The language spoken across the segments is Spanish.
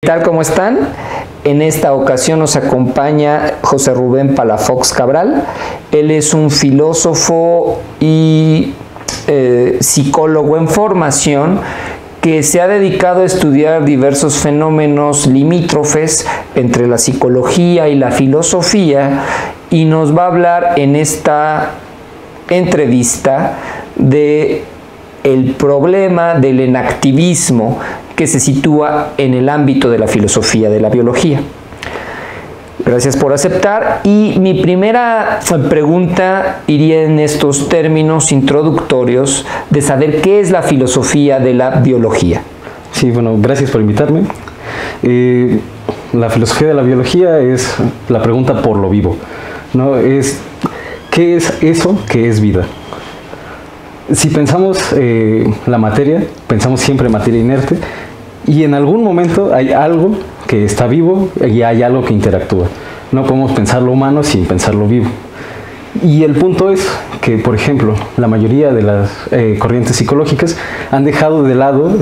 ¿Qué tal? ¿Cómo están? En esta ocasión nos acompaña José Rubén Palafox Cabral. Él es un filósofo y psicólogo en formación que se ha dedicado a estudiar diversos fenómenos limítrofes entre la psicología y la filosofía, y nos va a hablar en esta entrevista de el problema del enactivismo que se sitúa en el ámbito de la filosofía de la biología. Gracias por aceptar, y mi primera pregunta iría en estos términos introductorios de saber qué es la filosofía de la biología. Sí, bueno, gracias por invitarme. La filosofía de la biología es la pregunta por lo vivo, ¿no? ¿Qué es eso que es vida? Si pensamos la materia, pensamos siempre en materia inerte, y en algún momento hay algo que está vivo y hay algo que interactúa. No podemos pensar lo humano sin pensar lo vivo. Y el punto es que, por ejemplo, la mayoría de las corrientes psicológicas han dejado de lado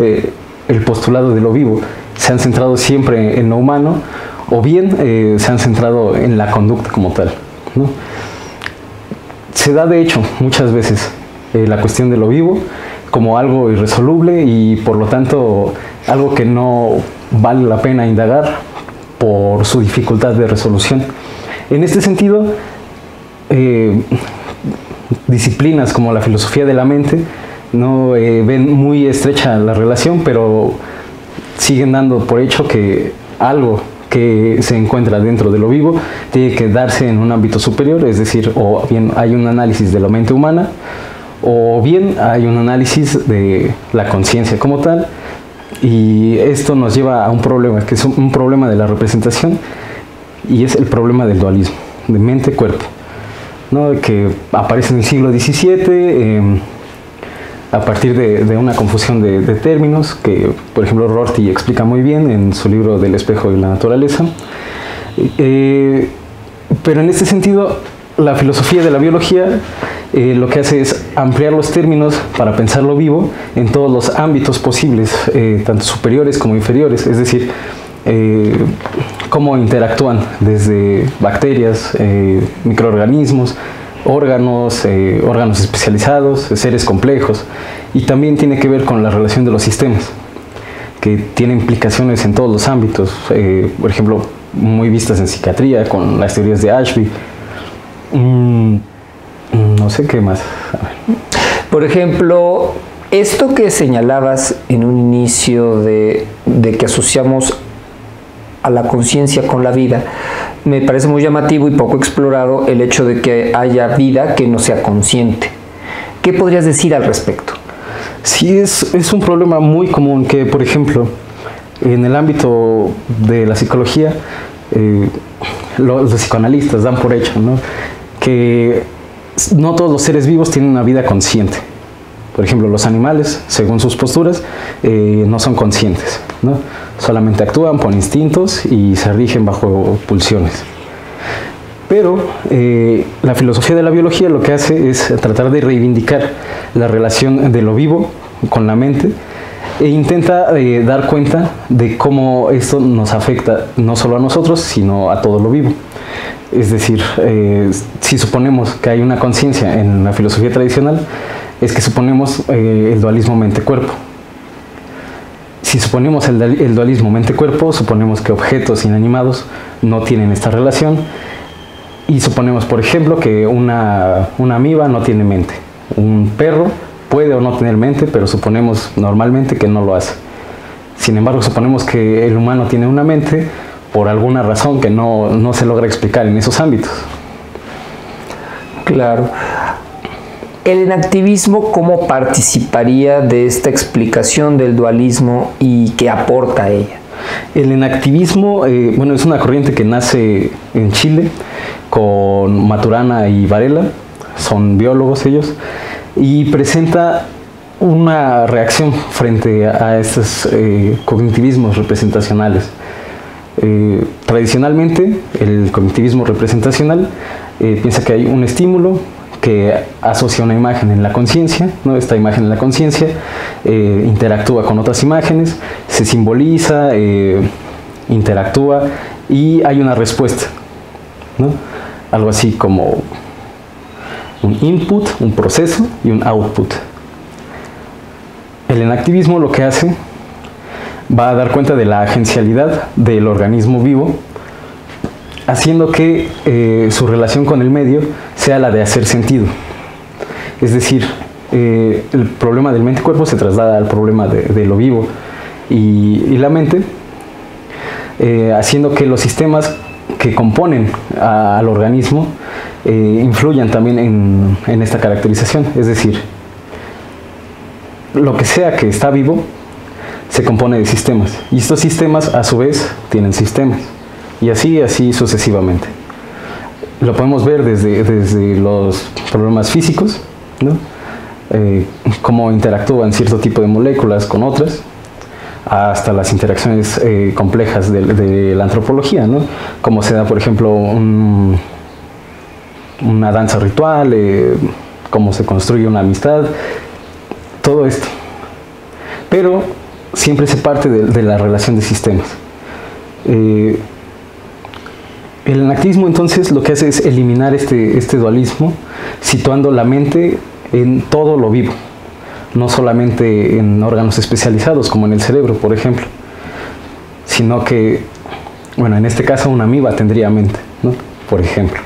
el postulado de lo vivo. Se han centrado siempre en lo humano, o bien se han centrado en la conducta como tal, ¿no? Se da, de hecho, muchas veces la cuestión de lo vivo como algo irresoluble y, por lo tanto, algo que no vale la pena indagar por su dificultad de resolución. En este sentido, disciplinas como la filosofía de la mente no ven muy estrecha la relación, pero siguen dando por hecho que algo que se encuentra dentro de lo vivo tiene que darse en un ámbito superior, es decir, o bien hay un análisis de la mente humana, o bien hay un análisis de la conciencia como tal. Y esto nos lleva a un problema, que es un problema de la representación, y es el problema del dualismo, de mente-cuerpo, ¿no? Que aparece en el siglo XVII, a partir de una confusión de términos, que por ejemplo Rorty explica muy bien en su libro del espejo y la naturaleza. Pero en este sentido, la filosofía de la biología lo que hace es ampliar los términos para pensar lo vivo en todos los ámbitos posibles, tanto superiores como inferiores, es decir, cómo interactúan desde bacterias, microorganismos, órganos especializados, seres complejos, y también tiene que ver con la relación de los sistemas, que tiene implicaciones en todos los ámbitos, por ejemplo, muy vistas en psiquiatría con las teorías de Ashby. No sé qué más. A ver. Por ejemplo, esto que señalabas en un inicio de que asociamos a la conciencia con la vida, me parece muy llamativo y poco explorado el hecho de que haya vida que no sea consciente. ¿Qué podrías decir al respecto? Sí, es un problema muy común que, por ejemplo, en el ámbito de la psicología, los psicoanalistas dan por hecho, ¿no?, que no todos los seres vivos tienen una vida consciente. Por ejemplo, los animales, según sus posturas, no son conscientes, ¿no? Solamente actúan por instintos y se rigen bajo pulsiones. Pero la filosofía de la biología lo que hace es tratar de reivindicar la relación de lo vivo con la mente, e intenta dar cuenta de cómo esto nos afecta no solo a nosotros, sino a todo lo vivo. Es decir, si suponemos que hay una conciencia en la filosofía tradicional, es que suponemos el dualismo mente-cuerpo. Si suponemos el dualismo mente-cuerpo, suponemos que objetos inanimados no tienen esta relación, y suponemos, por ejemplo, que una amiba no tiene mente. Un perro puede o no tener mente, pero suponemos normalmente que no lo hace. Sin embargo, suponemos que el humano tiene una mente por alguna razón que no se logra explicar en esos ámbitos. Claro. ¿El enactivismo cómo participaría de esta explicación del dualismo y qué aporta a ella? El enactivismo, bueno, es una corriente que nace en Chile con Maturana y Varela, son biólogos ellos, y presenta una reacción frente a estos cognitivismos representacionales. Tradicionalmente, el cognitivismo representacional piensa que hay un estímulo que asocia una imagen en la conciencia, ¿no? Esta imagen en la conciencia interactúa con otras imágenes, se simboliza, interactúa y hay una respuesta, ¿no? Algo así como un input, un proceso y un output. El enactivismo lo que hace va a dar cuenta de la agencialidad del organismo vivo, haciendo que su relación con el medio sea la de hacer sentido. Es decir, el problema del mente-cuerpo se traslada al problema de lo vivo y la mente, haciendo que los sistemas que componen al organismo influyan también en esta caracterización. Es decir, lo que sea que está vivo se compone de sistemas, y estos sistemas a su vez tienen sistemas, y así sucesivamente. Lo podemos ver desde los problemas físicos, ¿no? Cómo interactúan cierto tipo de moléculas con otras, hasta las interacciones complejas de la antropología, ¿no? Como se da, por ejemplo, una danza ritual, cómo se construye una amistad, todo esto. Pero siempre se parte de la relación de sistemas. El enactivismo entonces lo que hace es eliminar este dualismo, situando la mente en todo lo vivo, no solamente en órganos especializados como en el cerebro, por ejemplo, sino que, bueno, en este caso una amiba tendría mente, ¿no? Por ejemplo.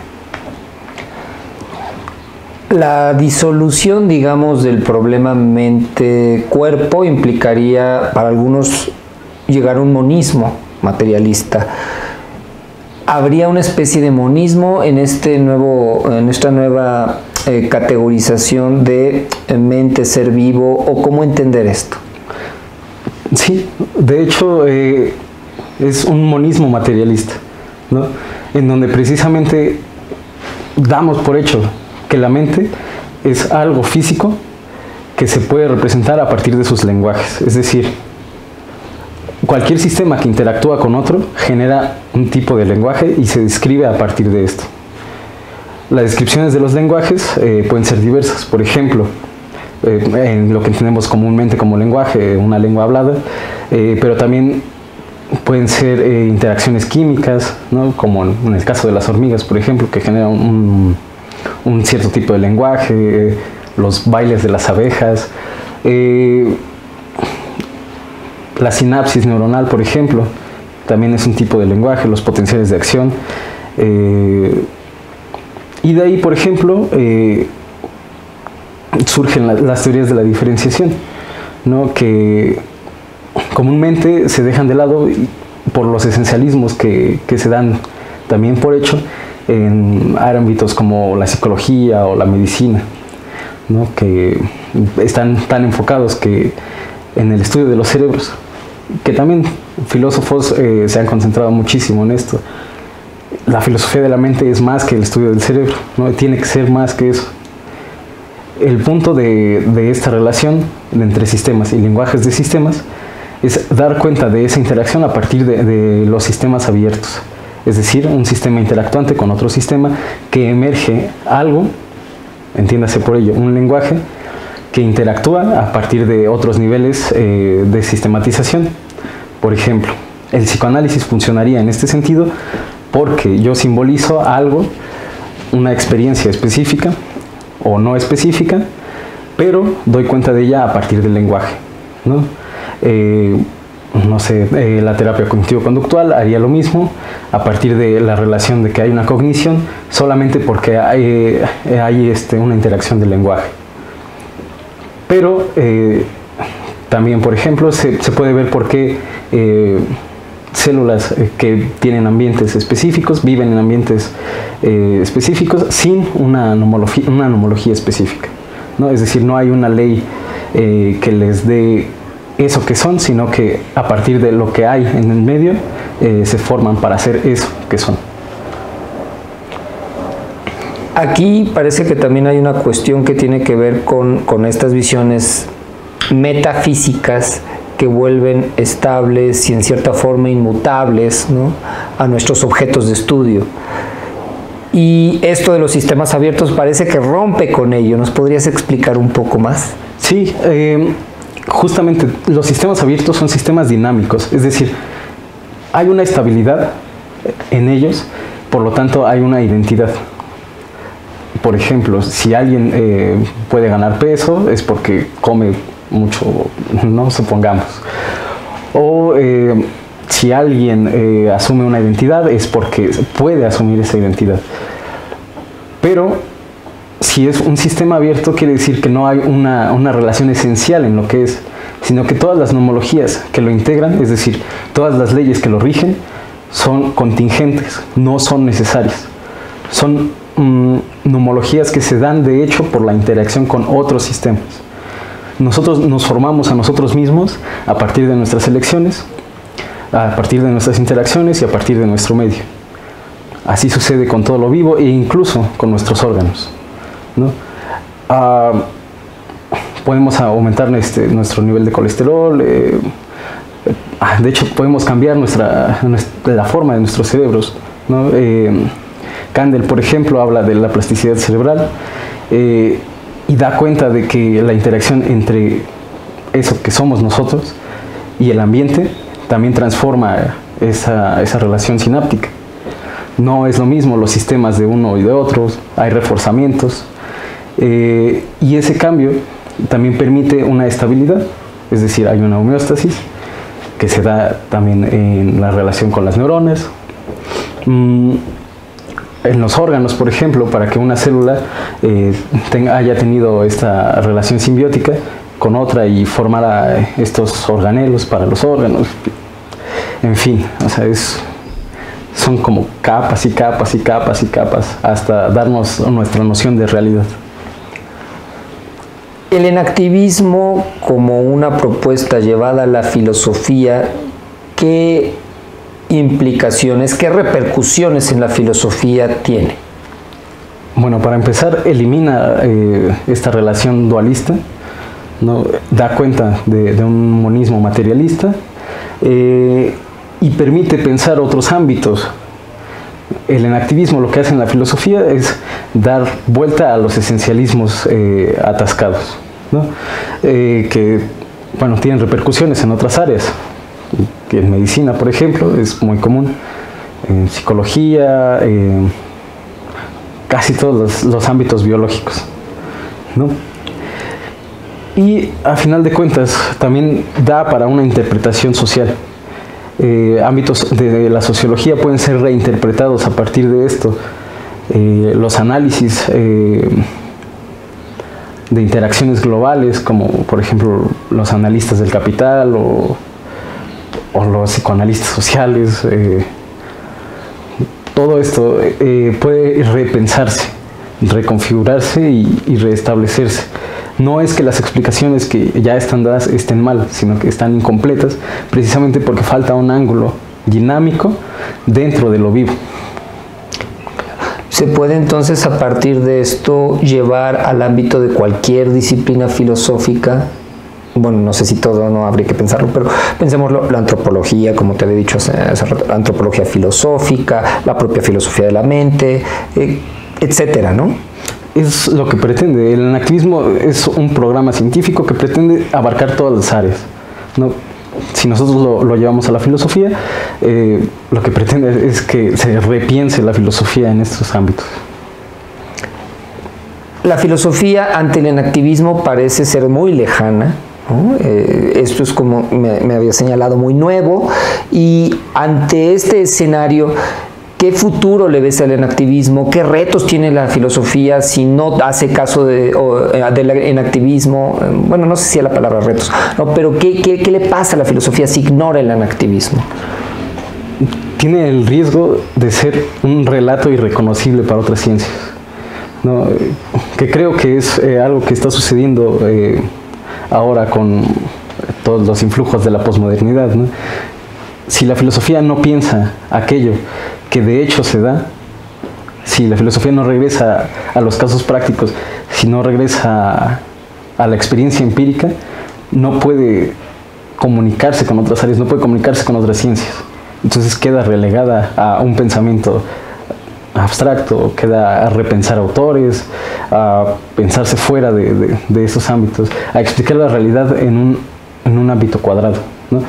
La disolución, digamos, del problema mente-cuerpo implicaría para algunos llegar a un monismo materialista. ¿Habría una especie de monismo en esta nueva categorización de mente, ser vivo, o cómo entender esto? Sí, de hecho es un monismo materialista, ¿no? En donde precisamente damos por hecho que la mente es algo físico que se puede representar a partir de sus lenguajes. Es decir, cualquier sistema que interactúa con otro genera un tipo de lenguaje y se describe a partir de esto. Las descripciones de los lenguajes pueden ser diversas. Por ejemplo, en lo que entendemos comúnmente como lenguaje, una lengua hablada, pero también pueden ser interacciones químicas, ¿no? Como en el caso de las hormigas, por ejemplo, que generan un cierto tipo de lenguaje, los bailes de las abejas, la sinapsis neuronal, por ejemplo, también es un tipo de lenguaje, los potenciales de acción, y de ahí, por ejemplo, surgen las teorías de la diferenciación, ¿no? Que comúnmente se dejan de lado por los esencialismos que se dan también por hecho en ámbitos como la psicología o la medicina, ¿no? Que están tan enfocados que en el estudio de los cerebros, que también filósofos se han concentrado muchísimo en esto. La filosofía de la mente es más que el estudio del cerebro, ¿no? Tiene que ser más que eso. El punto de esta relación entre sistemas y lenguajes de sistemas es dar cuenta de esa interacción a partir de los sistemas abiertos. Es decir, un sistema interactuante con otro sistema que emerge algo, entiéndase por ello, un lenguaje que interactúa a partir de otros niveles de sistematización. Por ejemplo, el psicoanálisis funcionaría en este sentido porque yo simbolizo algo, una experiencia específica o no específica, pero doy cuenta de ella a partir del lenguaje, ¿no? No sé, la terapia cognitivo-conductual haría lo mismo a partir de la relación de que hay una cognición solamente porque hay una interacción del lenguaje. Pero también, por ejemplo, se puede ver por qué células que tienen ambientes específicos viven en ambientes específicos sin una nomología específica, ¿no? Es decir, no hay una ley que les dé eso que son, sino que a partir de lo que hay en el medio se forman para hacer eso que son. Aquí parece que también hay una cuestión que tiene que ver con estas visiones metafísicas que vuelven estables y en cierta forma inmutables, ¿no?, a nuestros objetos de estudio. Y esto de los sistemas abiertos parece que rompe con ello. ¿Nos podrías explicar un poco más? Sí, justamente los sistemas abiertos son sistemas dinámicos, es decir, hay una estabilidad en ellos, por lo tanto hay una identidad. Por ejemplo, si alguien puede ganar peso es porque come mucho, ¿no? Supongamos. O si alguien asume una identidad es porque puede asumir esa identidad. Pero si es un sistema abierto, quiere decir que no hay una relación esencial en lo que es, sino que todas las nomologías que lo integran, es decir, todas las leyes que lo rigen, son contingentes, no son necesarias. Son nomologías que se dan de hecho por la interacción con otros sistemas. Nosotros nos formamos a nosotros mismos a partir de nuestras elecciones, a partir de nuestras interacciones y a partir de nuestro medio. Así sucede con todo lo vivo e incluso con nuestros órganos, ¿no? Podemos aumentar nuestro nivel de colesterol, de hecho podemos cambiar la forma de nuestros cerebros, ¿no? Kandel, por ejemplo, habla de la plasticidad cerebral y da cuenta de que la interacción entre eso que somos nosotros y el ambiente también transforma esa relación sináptica. No es lo mismo los sistemas de uno y de otros, hay reforzamientos y ese cambio también permite una estabilidad, es decir, hay una homeostasis que se da también en la relación con las neuronas. En los órganos, por ejemplo, para que una célula haya tenido esta relación simbiótica con otra y formara estos organelos para los órganos, en fin, o sea, son como capas y capas y capas y capas hasta darnos nuestra noción de realidad. El enactivismo como una propuesta llevada a la filosofía, ¿qué implicaciones, qué repercusiones en la filosofía tiene? Bueno, para empezar, elimina esta relación dualista, ¿no? Da cuenta de un monismo materialista y permite pensar otros ámbitos. El enactivismo lo que hace en la filosofía es dar vuelta a los esencialismos atascados, ¿no? Que bueno, tienen repercusiones en otras áreas. Que en medicina, por ejemplo, es muy común, en psicología, casi todos los ámbitos biológicos, ¿no? Y a final de cuentas también da para una interpretación social. Ámbitos de la sociología pueden ser reinterpretados a partir de esto. Los análisis de interacciones globales, como por ejemplo los analistas del capital o los psicoanalistas sociales, todo esto puede repensarse, reconfigurarse y restablecerse. No es que las explicaciones que ya están dadas estén mal, sino que están incompletas, precisamente porque falta un ángulo dinámico dentro de lo vivo. ¿Se puede entonces a partir de esto llevar al ámbito de cualquier disciplina filosófica? Bueno, no sé si todo, no habría que pensarlo, pero pensémoslo, la antropología, como te había dicho hace rato, la antropología filosófica, la propia filosofía de la mente, etcétera, ¿no? Es lo que pretende. El enactivismo es un programa científico que pretende abarcar todas las áreas, ¿no? Si nosotros lo llevamos a la filosofía, lo que pretende es que se repiense la filosofía en estos ámbitos. La filosofía ante el enactivismo parece ser muy lejana, ¿no? Esto es, como me había señalado, muy nuevo, y ante este escenario, ¿qué futuro le ves al enactivismo? ¿Qué retos tiene la filosofía si no hace caso del enactivismo? Bueno, no sé si es la palabra retos, ¿no? Pero ¿qué le pasa a la filosofía si ignora el enactivismo? Tiene el riesgo de ser un relato irreconocible para otras ciencias, ¿no? Que creo que es algo que está sucediendo ahora con todos los influjos de la posmodernidad, ¿no? Si la filosofía no piensa aquello que de hecho se da, si la filosofía no regresa a los casos prácticos, si no regresa a la experiencia empírica, no puede comunicarse con otras áreas, no puede comunicarse con otras ciencias. Entonces queda relegada a un pensamiento abstracto, queda a repensar autores, a pensarse fuera de esos ámbitos, a explicar la realidad en un ámbito cuadrado, ¿no?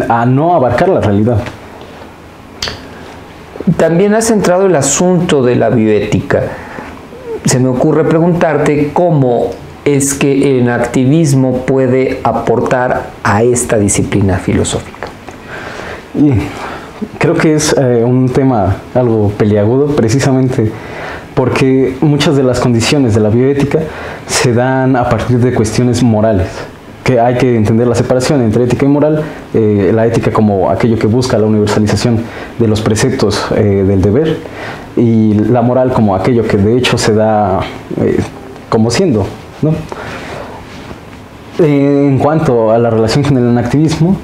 a no abarcar la realidad. También has centrado el asunto de la bioética. Se me ocurre preguntarte cómo es que el activismo puede aportar a esta disciplina filosófica. Y creo que es un tema algo peliagudo, precisamente porque muchas de las condiciones de la bioética se dan a partir de cuestiones morales, que hay que entender la separación entre ética y moral, la ética como aquello que busca la universalización de los preceptos del deber, y la moral como aquello que de hecho se da como siendo, ¿no? En cuanto a la relación con el activismo,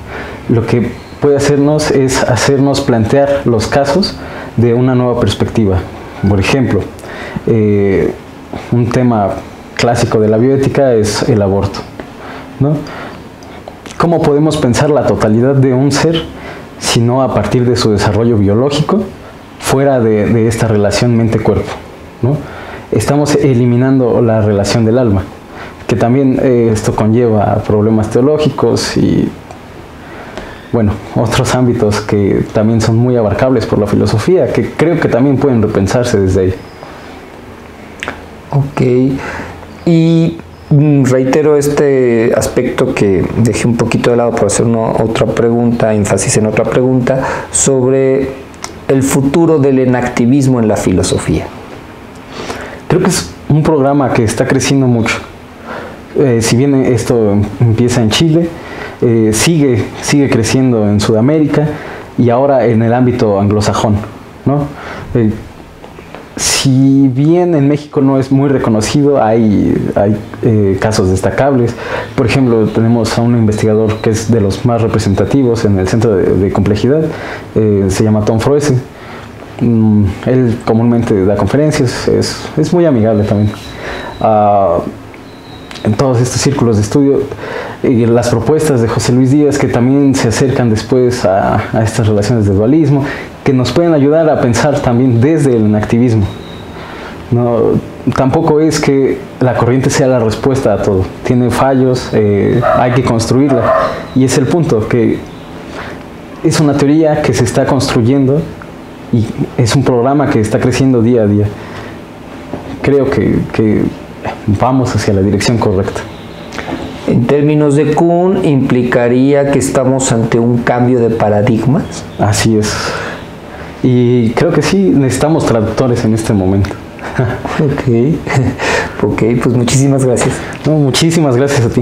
lo que puede hacernos es hacernos plantear los casos de una nueva perspectiva. Por ejemplo, un tema clásico de la bioética es el aborto, ¿no? ¿Cómo podemos pensar la totalidad de un ser si no a partir de su desarrollo biológico, fuera de esta relación mente-cuerpo, ¿no? Estamos eliminando la relación del alma, que también esto conlleva problemas teológicos y, bueno, otros ámbitos que también son muy abarcables por la filosofía, que creo que también pueden repensarse desde ahí. Ok, y reitero este aspecto que dejé un poquito de lado por hacer otra pregunta, énfasis en otra pregunta, sobre el futuro del enactivismo en la filosofía. Creo que es un programa que está creciendo mucho. Si bien esto empieza en Chile, sigue creciendo en Sudamérica y ahora en el ámbito anglosajón, ¿no? Si bien en México no es muy reconocido, hay casos destacables. Por ejemplo, tenemos a un investigador que es de los más representativos en el Centro de Complejidad, se llama Tom Froese. Él comúnmente da conferencias, es muy amigable también. En todos estos círculos de estudio, y las propuestas de José Luis Díaz, que también se acercan después a estas relaciones de dualismo, que nos pueden ayudar a pensar también desde el activismo. No, tampoco es que la corriente sea la respuesta a todo, tiene fallos, hay que construirla, y es el punto, que es una teoría que se está construyendo y es un programa que está creciendo día a día. Creo que vamos hacia la dirección correcta. En términos de Kuhn, ¿implicaría que estamos ante un cambio de paradigmas? Así es. Y creo que sí, necesitamos traductores en este momento. Ok, pues muchísimas gracias. No, muchísimas gracias a ti.